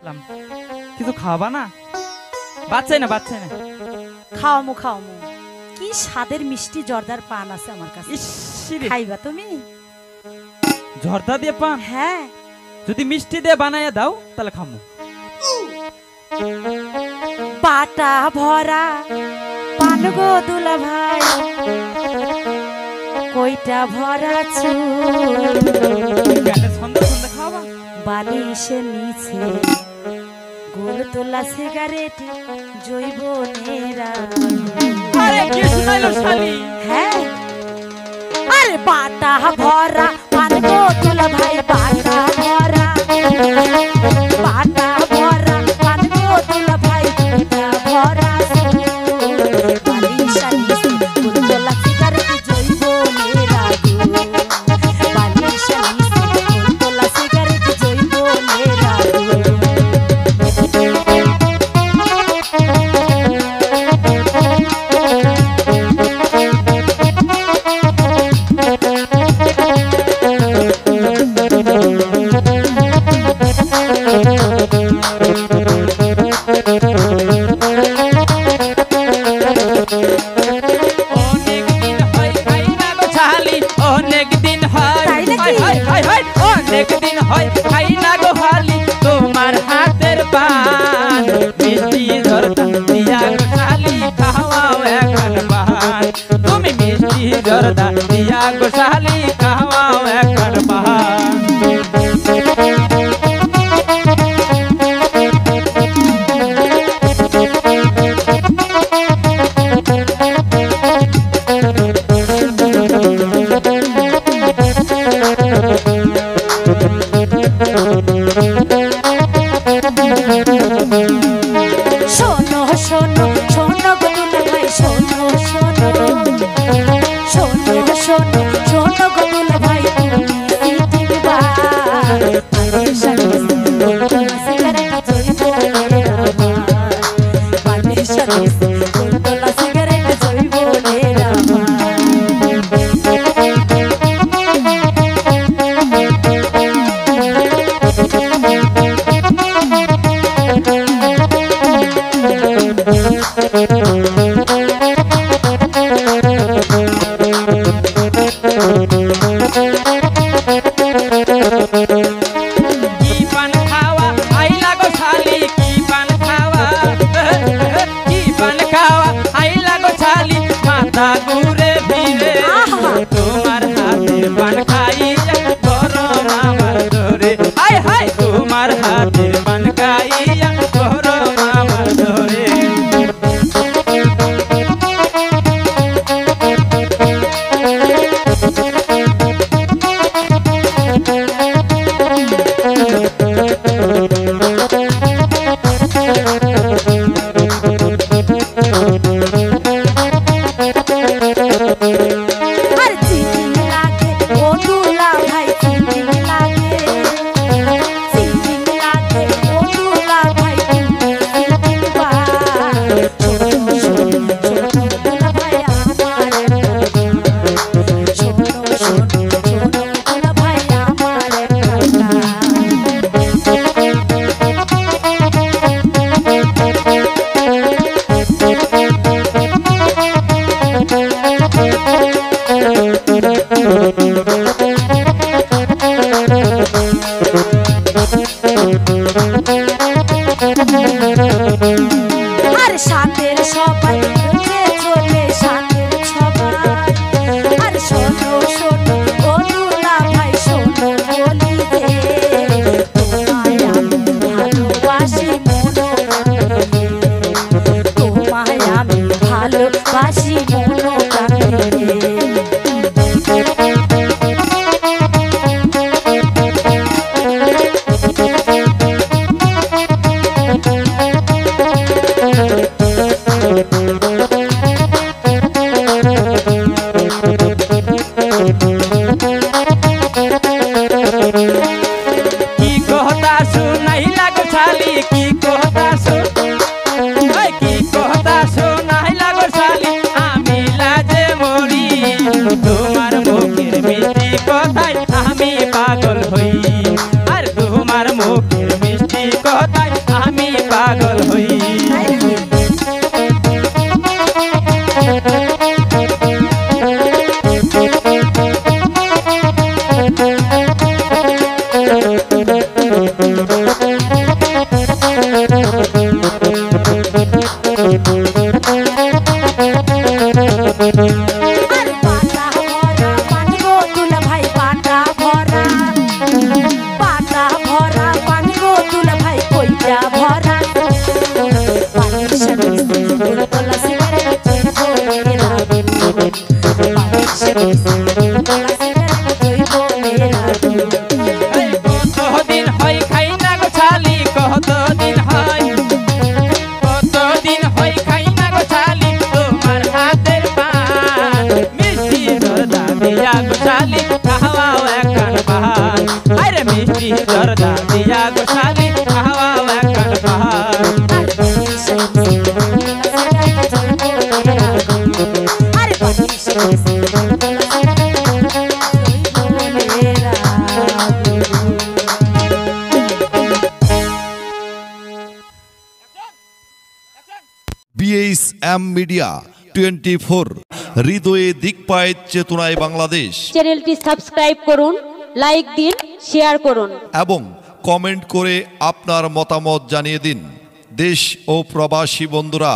লাম, কিছু খাওয়াবা না? বাচ্চাই না বাচ্চাই না। খাওয়ামু খাওয়ামু। কি স্বাদের মিষ্টি জর্দার পান আছে আমার কাছে। ইসিরে, খাইবা তুমি? জর্দা দিয়ে পান? হ্যাঁ। যদি মিষ্টি দিয়ে বানাইয়া দাও তাহলে খামু। পাটা ভরা পান গো দুলা ভাই, কইটা ভরা চুল, ছন্দে ছন্দে খাওয়াবা। বালিশের নিচে গোল তোলা সিগারেট, জৈবনেরা। আরে কি শুনাইলো শালি? হ্যাঁ, আরে পাটা ভরা পান গো দুলা ভাই, পাটা ভরা, পাটা ভরা পান গো দুলা ভাই, কইটা ভরা চুল, বালিশের নিচে গোল তোলা সিগারেট, জৈবনেরা। বালিশের নিচে গোল তোলা সিগারেট, জৈবনেরা। অনেকদিন হয় খাই না গো হালি তোমার হাতের পান, মিষ্টি জর্দা দিয়া গো শালি খাওয়াও এখন পান। তুমি মিষ্টি জর্দা দিয়া গো শালি খাওয়াও এখন পান। শোনো শোনো শোনো গো দুলা ভাই, শোনো শোনো, শোনো শোনো শোনো গো দুলা ভাই, তুমি সিটিবা বালিশের নিচে গোল তোলা সিগারেট, জৈবনেরা। বালিশের নিচে গোল তোলা সিগারেট, জৈবনেরা। কি পান খাওয়া আইলা গো শালি, কি পান খাওয়া, কি পান খাওয়া আইলা গো শালি, মাথা ঘুরে ফিরে তোমার হাতের পান খাইয়া গরম আমার ধরে। হায় হায়, তোমার হাতের পান খাইয়া গরম আমার ধরে। আর চিটিং লাগে ও দুলা ভাই, চিটিং লাগে, চিটিং লাগে ও দুলা ভাই, তুমি চিটিংবা। শোনো শোনো শোনো দুলা ভাই আমার কথা, শোনো শোনো শোনো দুলা ভাই আমার কথা। আর সাথের সবাই রোজে চলে, সাথের সবাই। আর শোনো শোনো ও দুলা ভাই, শোনো বলি যে তোমায় আমি ভালোবাসি মনো প্রাণে, তোমায় আমি ভালোবাসি মনো প্রাণে। পাগল হই আর পাতা ভরা পানি গো দুলা ভাই পাতা ভরা পানি গো দুলা ভাই কইটা ভরা পানির সাথে তোলা সিগারেট মেরা পানির সাথে তোলা সিগারেট মেরা কতদিন হয় খাই না গো ছালি কতদিন হয় খাই না গো ছালি তোমার হাতের পান মিষ্টি জর্দা দিয়া গো ছালি খাওয়াও একখান পান আরে মিষ্টি জর্দা দিয়া গো ছালি খাওয়াও একখান পান আরে পানির সাথে BHM মিডিয়া 24 হৃদয়ে দিকপায়ের চেতনায় বাংলাদেশ। চ্যানেলটি সাবস্ক্রাইব করুন, লাইক দিন, শেয়ার করুন এবং কমেন্ট করে আপনার মতামত জানিয়ে দিন। দেশ ও প্রবাসী বন্ধুরা